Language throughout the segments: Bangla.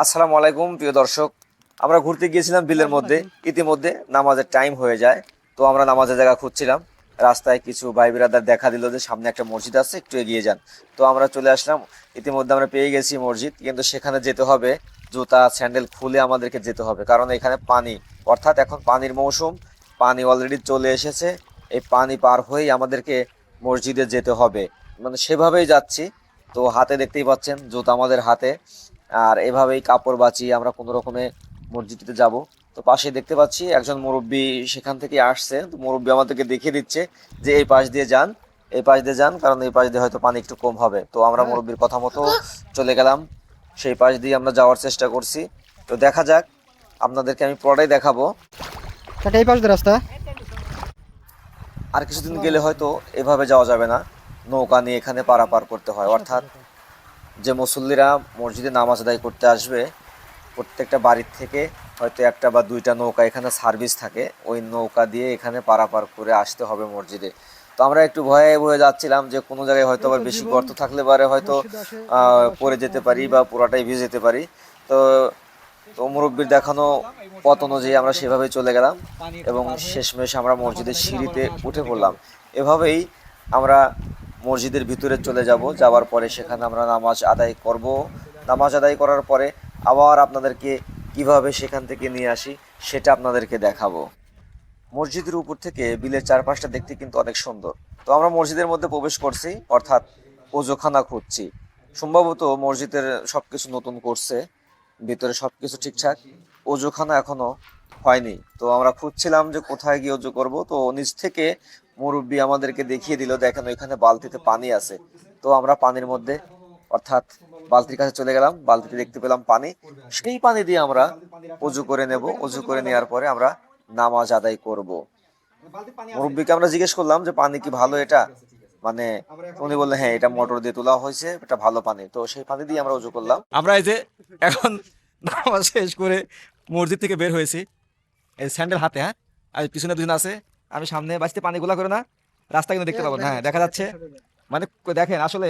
আসসালামু আলাইকুম প্রিয় দর্শক। আমরা ঘুরতে গিয়েছিলাম বিলের মধ্যে। ইতিমধ্যে নামাজের টাইম হয়ে যায়, তো আমরা নামাজের জায়গা খুঁজছিলাম। রাস্তায় কিছু ভাই বিরাদার দেখা দিল যে সামনে একটা মসজিদ আছে, একটু এগিয়ে যান। তো আমরা চলে আসলাম। ইতিমধ্যে আমরা পেয়ে গেছি মসজিদ, কিন্তু সেখানে যেতে হবে জুতা স্যান্ডেল খুলে আমাদেরকে যেতে হবে, কারণ এখানে পানি, অর্থাৎ এখন পানির মৌসুম। পানি অলরেডি চলে এসেছে। এই পানি পার হয়েই আমাদেরকে মসজিদে যেতে হবে, মানে সেভাবেই যাচ্ছি। তো হাতে দেখতেই পাচ্ছেন জুতা আমাদের হাতে। আর এভাবেই কাপড় বাঁচিয়ে আমরা কোনো রকমে মসজিদটিতে যাব। তো পাশে দেখতে পাচ্ছি একজন মুরব্বি সেখান থেকে আসছে, তো মুরব্বি আমাদেরকে দেখিয়ে দিচ্ছে যে এই পাশ দিয়ে যান, এই পাশ দিয়ে যান, কারণ এই পাশ দিয়ে হয়তো পানি একটু কম হবে। তো আমরা মুরব্বির কথা মতো চলে গেলাম, সেই পাশ দিয়ে আমরা যাওয়ার চেষ্টা করছি। তো দেখা যাক, আপনাদেরকে আমি পরেই দেখাবো। এই পাশ দিয়ে রাস্তা। আর কিছুদিন গেলে হয়তো এভাবে যাওয়া যাবে না, নৌকা নিয়ে এখানে পারাপার করতে হয়। অর্থাৎ যে মুসল্লিরা মসজিদে নামাজ আদায় করতে আসবে, প্রত্যেকটা বাড়ির থেকে হয়তো একটা বা দুইটা নৌকা এখানে সার্ভিস থাকে, ওই নৌকা দিয়ে এখানে পারাপার করে আসতে হবে মসজিদে। তো আমরা একটু ভয়ে ভয়ে যাচ্ছিলাম যে কোনো জায়গায় হয়তো আবার বেশি গর্ত থাকলে পারে হয়তো পড়ে যেতে পারি বা পুরাটাই ভিজে যেতে পারি। তো তো মুরব্বির দেখানো পথ অনুযায়ী আমরা সেভাবে চলে গেলাম এবং শেষমেশ আমরা মসজিদের সিঁড়িতে উঠে পড়লাম। এভাবেই আমরা মসজিদের ভিতরে চলে যাব। যাওয়ার পরে সেখানে আমরা নামাজ আদায় করব। নামাজ আদায় করার পরে আবার আপনাদেরকে কিভাবে সেখান থেকে নিয়ে আসি সেটা আপনাদেরকে দেখাবো। মসজিদের উপর থেকে বিলের চারপাশটা দেখতে কিন্তু অনেক সুন্দর। তো আমরা মসজিদের মধ্যে প্রবেশ করছি, অর্থাৎ ওজোখানা খুঁজছি। সম্ভবত মসজিদের সবকিছু নতুন করছে, ভিতরে সবকিছু ঠিকঠাক, ওজোখানা এখনো হয়নি। তো আমরা খুঁজছিলাম যে কোথায় গিয়ে ওজু করব। তো নিচ থেকে মুরব্বি আমাদেরকে দেখিয়ে দিল, দেখেন ওইখানে বালতিতে পানি আছে। তো আমরা পানির মধ্যে, অর্থাৎ বালতির কাছে চলে গেলাম। বালতিতে দেখতে পেলাম পানি, সেই পানি দিয়ে আমরা অজু করে নেব। অজু করে নেওয়ার পরে আমরা নামাজ আদায় করব। মুরব্বিকে আমরা জিজ্ঞেস করলাম যে পানি কি ভালো এটা, মানে উনি বললেন হ্যাঁ, এটা মোটর দিয়ে তোলা হয়েছে, এটা ভালো পানি। তো সেই পানি দিয়ে আমরা অজু করলাম। আমরা এই যে এখন নামাজ শেষ করে মসজিদ থেকে বের হয়েছি, এই স্যান্ডেল হাতে, হ্যাঁ, আর পিছনে দুজন আছে। আমি সামনে বাঁচতে পানি গোলা করে না, রাস্তা কিন্তু দেখতে পাবো না, হ্যাঁ দেখা যাচ্ছে। মানে দেখেন আসলে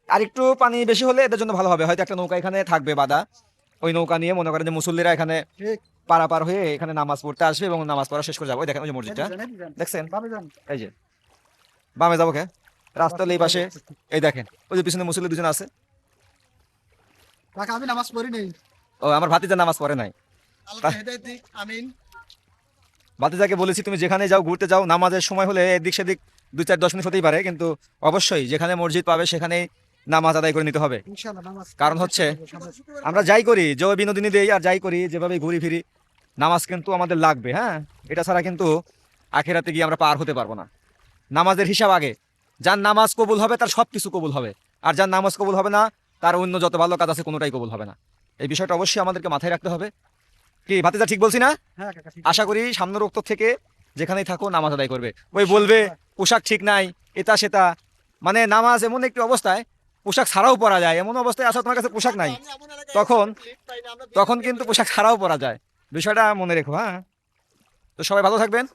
আর একটু পানি বেশি হলে এদের জন্য ভালো হবে, হয়তো একটা নৌকা এখানে থাকবে বাঁধা। ওই নৌকা নিয়ে মনে করেন যে মুসল্লিরা এখানে পারাপার হয়ে এখানে নামাজ পড়তে আসবে এবং নামাজ পড়া শেষ করে যাবো। ওই দেখেন ওই যে মসজিদটা দেখছেন, এই যে বামে যাবো কে, রাস্তার এই পাশে। এই দেখেন ওই যে পিছনে মুসল্লি দুজন আছে। আমি নামাজ পড়ি নেই। ও আমার ভাতিজা নামাজ পড়ে নাই। আমিন। ভাতিজাকে বলেছি তুমি যেখানে যাও ঘুরতে যাও, নামাজের সময় হলে এদিক সেদিক 2-4-10 মিনিট হতেই পারে, কিন্তু অবশ্যই যেখানে মসজিদ পাবে সেখানেই নামাজ আদায় করে নিতে হবে। কারণ হচ্ছে আমরা যাই করি, যে বিনোদনী দেই আর যাই করি, যেভাবে ঘুরি ফিরি, নামাজ কিন্তু আমাদের লাগবে। হ্যাঁ, এটা ছাড়া কিন্তু আখেরাতে গিয়ে আমরা পার হতে পারবো না। নামাজের হিসাব আগে। যার নামাজ কবুল হবে তার সব কিছু কবুল হবে, আর যার নামাজ কবুল হবে না তার অন্য যত ভালো কাজ আছে কোনোটাই কবুল হবে না। এই বিষয়টা অবশ্যই আমাদেরকে মাথায় রাখতে হবে। কি ভাতিজা ঠিক বলছি না? আশা করি সামনের উক্ত থেকে যেখানেই থাকো নামাজ আদায় করবে। ওই বলবে পোশাক ঠিক নাই, এটা সেটা, মানে নামাজ এমন একটি অবস্থায় পোশাক ছাড়াও পরা যায়, এমন অবস্থায় আসা তোমার কাছে পোশাক নাই, তখন তখন কিন্তু পোশাক ছাড়াও পরা যায়। বিষয়টা মনে রেখো। হ্যাঁ, তো সবাই ভালো থাকবেন।